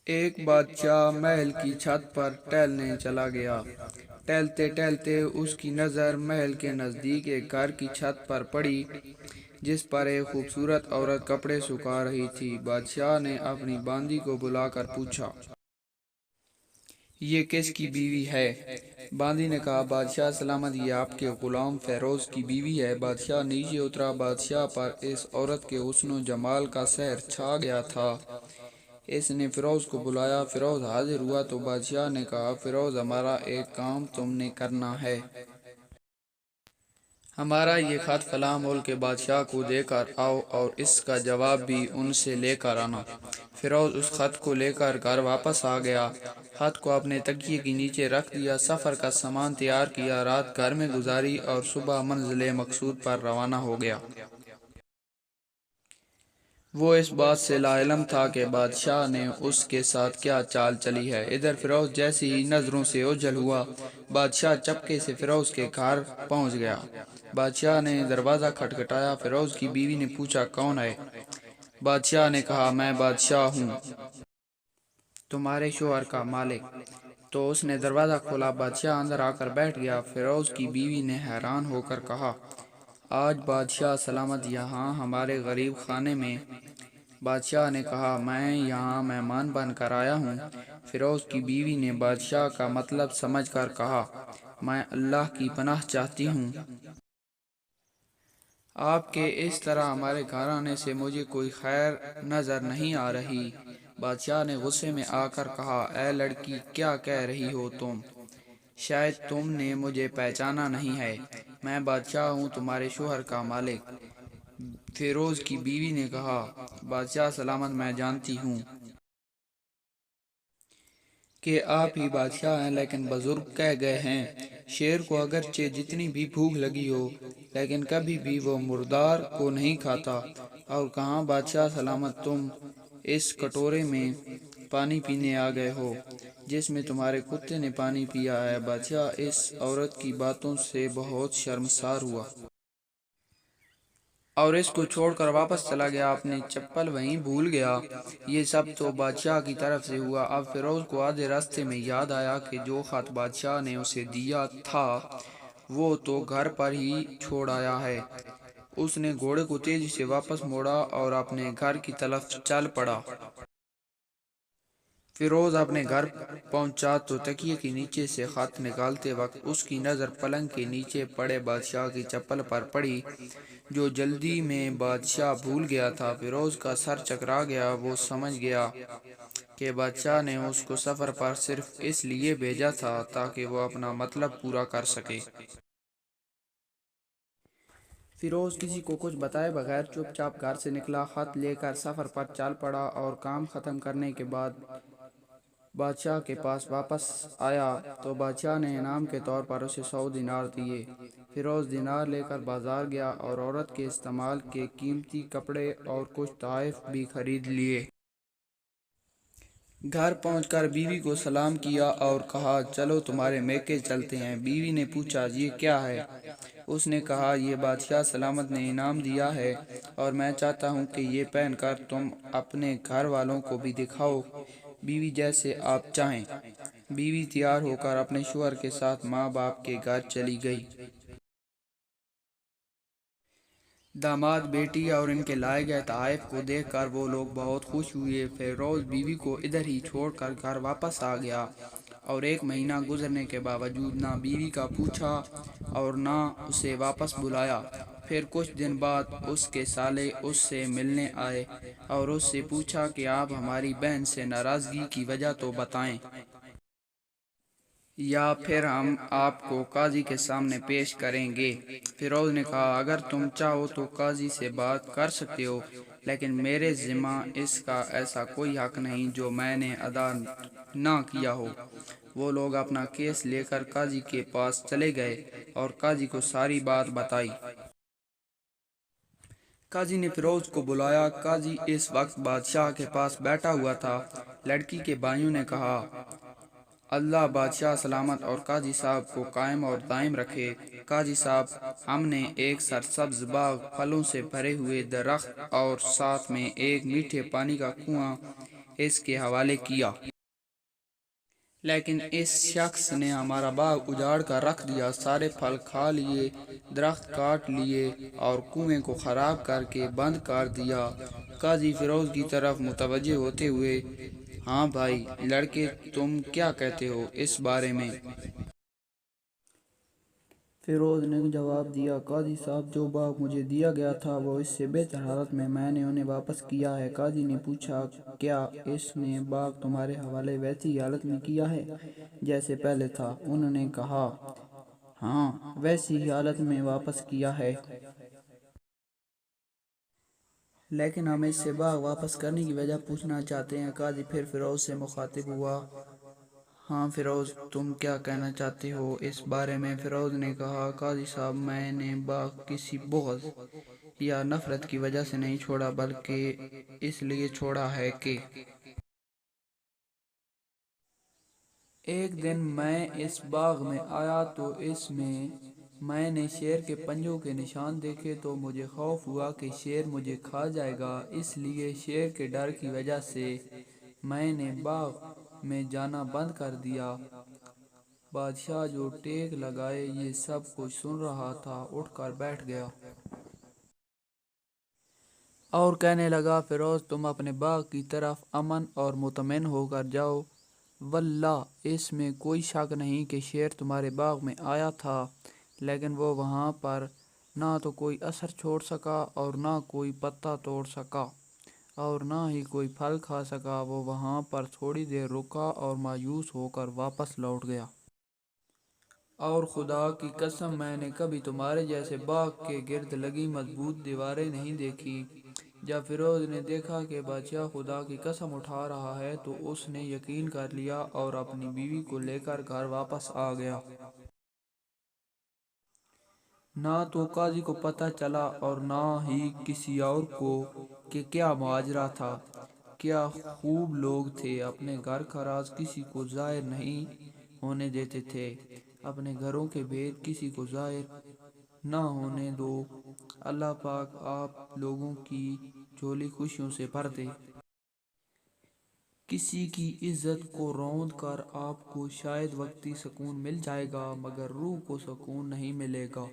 ایک بادشاہ محل کی چھت پر ٹہلنے چلا گیا۔ ٹہلتے ٹہلتے اس کی نظر محل کے نزدیک ایک گھر کی چھت پر پڑی جس پر ایک خوبصورت عورت کپڑے سکھا رہی تھی۔ بادشاہ نے اپنی باندی کو بلا کر پوچھا، یہ کس کی بیوی ہے؟ باندی نے کہا، بادشاہ سلامت، یہ آپ کے غلام فیروز کی بیوی ہے۔ بادشاہ نیچے اترا۔ بادشاہ پر اس عورت کے حسن و جمال کا سحر چھا گیا تھا۔ اس نے فیروز کو بلایا۔ فیروز حاضر ہوا تو بادشاہ نے کہا، فیروز، ہمارا ایک کام تم نے کرنا ہے۔ ہمارا یہ خط فلاں ملک کے بادشاہ کو دے کر آؤ اور اس کا جواب بھی ان سے لے کر آنا۔ فیروز اس خط کو لے کر گھر واپس آ گیا۔ خط کو اپنے تکیے کے نیچے رکھ دیا، سفر کا سامان تیار کیا، رات گھر میں گزاری اور صبح منزل مقصود پر روانہ ہو گیا۔ وہ اس بات سے لا علم تھا کہ بادشاہ نے اس کے ساتھ کیا چال چلی ہے۔ ادھر فیروز جیسے ہی نظروں سے اوجھل ہوا، بادشاہ چپکے سے فیروز کے گھر پہنچ گیا۔ بادشاہ نے دروازہ کھٹکھٹایا۔ فیروز کی بیوی نے پوچھا، کون ہے؟ بادشاہ نے کہا، میں بادشاہ ہوں، تمہارے شوہر کا مالک۔ تو اس نے دروازہ کھولا۔ بادشاہ اندر آ کر بیٹھ گیا۔ فیروز کی بیوی نے حیران ہو کر کہا، آج بادشاہ سلامت یہاں ہمارے غریب خانے میں؟ بادشاہ نے کہا، میں یہاں مہمان بن کر آیا ہوں۔ فیروز کی بیوی نے بادشاہ کا مطلب سمجھ کر کہا، میں اللہ کی پناہ چاہتی ہوں، آپ کے اس طرح ہمارے گھر آنے سے مجھے کوئی خیر نظر نہیں آ رہی۔ بادشاہ نے غصے میں آ کر کہا، اے لڑکی، کیا کہہ رہی ہو تم؟ شاید تم نے مجھے پہچانا نہیں ہے۔ میں بادشاہ ہوں، تمہارے شوہر کا مالک۔ فیروز کی بیوی نے کہا، بادشاہ سلامت، میں جانتی ہوں کہ آپ ہی بادشاہ ہیں، لیکن بزرگ کہہ گئے ہیں، شیر کو اگرچہ جتنی بھی بھوک لگی ہو لیکن کبھی بھی وہ مردار کو نہیں کھاتا۔ اور کہاں بادشاہ سلامت، تم اس کٹورے میں پانی پینے آ گئے ہو جس میں تمہارے کتے نے پانی پیا ہے۔ بادشاہ اس عورت کی باتوں سے بہت شرمسار ہوا اور اس کو چھوڑ کر واپس چلا گیا، اپنی چپل وہیں بھول گیا۔ یہ سب تو بادشاہ کی طرف سے ہوا۔ اب فیروز کو آدھے راستے میں یاد آیا کہ جو خط بادشاہ نے اسے دیا تھا وہ تو گھر پر ہی چھوڑ آیا ہے۔ اس نے گھوڑے کو تیزی سے واپس موڑا اور اپنے گھر کی طرف چل پڑا۔ فیروز اپنے گھر پہنچا تو تکیے کے نیچے سے خط نکالتے وقت اس کی نظر پلنگ کے نیچے پڑے بادشاہ کی چپل پر پڑی جو جلدی میں بادشاہ بھول گیا تھا۔ فیروز کا سر چکرا گیا۔ وہ سمجھ گیا کہ بادشاہ نے اس کو سفر پر صرف اس لیے بھیجا تھا تاکہ وہ اپنا مطلب پورا کر سکے۔ فیروز کسی کو کچھ بتائے بغیر چپ چاپ گھر سے نکلا، خط لے کر سفر پر چل پڑا اور کام ختم کرنے کے بعد بادشاہ کے پاس واپس آیا تو بادشاہ نے انعام کے طور پر اسے 100 دینار دیے۔ فیروز دینار لے کر بازار گیا اور عورت کے استعمال کے قیمتی کپڑے اور کچھ تحائف بھی خرید لیے۔ گھر پہنچ کر بیوی کو سلام کیا اور کہا، چلو تمہارے میکے چلتے ہیں۔ بیوی نے پوچھا، یہ کیا ہے؟ اس نے کہا، یہ بادشاہ سلامت نے انعام دیا ہے اور میں چاہتا ہوں کہ یہ پہن کر تم اپنے گھر والوں کو بھی دکھاؤ۔ بیوی، جیسے آپ چاہیں۔ بیوی تیار ہو کر اپنے شوہر کے ساتھ ماں باپ کے گھر چلی گئی۔ داماد، بیٹی اور ان کے لائے گئے تحائف کو دیکھ کر وہ لوگ بہت خوش ہوئے۔ فیروز بیوی کو ادھر ہی چھوڑ کر گھر واپس آ گیا اور 1 مہینہ گزرنے کے باوجود نہ بیوی کا پوچھا اور نہ اسے واپس بلایا۔ پھر کچھ دن بعد اس کے سالے اس سے ملنے آئے اور اس سے پوچھا کہ آپ ہماری بہن سے ناراضگی کی وجہ تو بتائیں، یا پھر ہم آپ کو قاضی کے سامنے پیش کریں گے۔ فیروز نے کہا، اگر تم چاہو تو قاضی سے بات کر سکتے ہو، لیکن میرے ذمہ اس کا ایسا کوئی حق نہیں جو میں نے ادا نہ کیا ہو۔ وہ لوگ اپنا کیس لے کر قاضی کے پاس چلے گئے اور قاضی کو ساری بات بتائی۔ قاضی نے فیروز کو بلایا۔ قاضی اس وقت بادشاہ کے پاس بیٹھا ہوا تھا۔ لڑکی کے بھائیوں نے کہا، اللہ بادشاہ سلامت اور قاضی صاحب کو قائم اور دائم رکھے۔ قاضی صاحب، ہم نے ایک سرسبز باغ، پھلوں سے بھرے ہوئے درخت اور ساتھ میں ایک میٹھے پانی کا کنواں اس کے حوالے کیا، لیکن اس شخص نے ہمارا باغ اجاڑ کر رکھ دیا، سارے پھل کھا لیے، درخت کاٹ لیے اور کنویں کو خراب کر کے بند کر دیا۔ قاضی فیروز کی طرف متوجہ ہوتے ہوئے: ہاں بھائی لڑکے، تم کیا کہتے ہو اس بارے میں؟ فیروز نے جواب دیا: قاضی صاحب، جو باغ مجھے دیا گیا تھا وہ اس سے بہتر حالت میں نے انہیں واپس کیا ہے۔ قاضی نے پوچھا: کیا اس نے باغ تمہارے حوالے ویسی حالت میں کیا ہے جیسے پہلے تھا؟ انہوں نے کہا: ہاں، ویسی ہی حالت میں واپس کیا ہے، لیکن ہم اس سے باغ واپس کرنے کی وجہ پوچھنا چاہتے ہیں۔ قاضی پھر فیروز سے مخاطب ہوا: ہاں فیروز، تم کیا کہنا چاہتے ہو اس بارے میں؟ فیروز نے کہا: قاضی صاحب، میں نے باغ کسی بغض یا نفرت کی وجہ سے نہیں چھوڑا، بلکہ اس لیے چھوڑا ہے کہ ایک دن میں اس باغ میں آیا تو اس میں نے شیر کے پنجوں کے نشان دیکھے تو مجھے خوف ہوا کہ شیر مجھے کھا جائے گا، اس لیے شیر کے ڈر کی وجہ سے میں نے باغ میں جانا بند کر دیا۔ بادشاہ، جو ٹیک لگائے یہ سب کچھ سن رہا تھا، اٹھ کر بیٹھ گیا اور کہنے لگا: فیروز، تم اپنے باغ کی طرف امن اور مطمئن ہو کر جاؤ۔ واللہ، اس میں کوئی شک نہیں کہ شیر تمہارے باغ میں آیا تھا، لیکن وہ وہاں پر نہ تو کوئی اثر چھوڑ سکا اور نہ کوئی پتا توڑ سکا اور نہ ہی کوئی پھل کھا سکا۔ وہ وہاں پر تھوڑی دیر رکا اور مایوس ہو کر واپس لوٹ گیا۔ اور خدا کی قسم، میں نے کبھی تمہارے جیسے باغ کے گرد لگی مضبوط دیواریں نہیں دیکھی۔ جب فیروز نے دیکھا کہ بادشاہ خدا کی قسم اٹھا رہا ہے تو اس نے یقین کر لیا اور اپنی بیوی کو لے کر گھر واپس آ گیا۔ نہ تو قاضی کو پتہ چلا اور نہ ہی کسی اور کو کہ کیا ماجرا تھا۔ کیا خوب لوگ تھے، اپنے گھر کا راز کسی کو ظاہر نہیں ہونے دیتے تھے۔ اپنے گھروں کے بھید کسی کو ظاہر نہ ہونے دو۔ اللہ پاک آپ لوگوں کی جھولی خوشیوں سے بھر دے۔ کسی کی عزت کو روند کر آپ کو شاید وقتی سکون مل جائے گا، مگر روح کو سکون نہیں ملے گا۔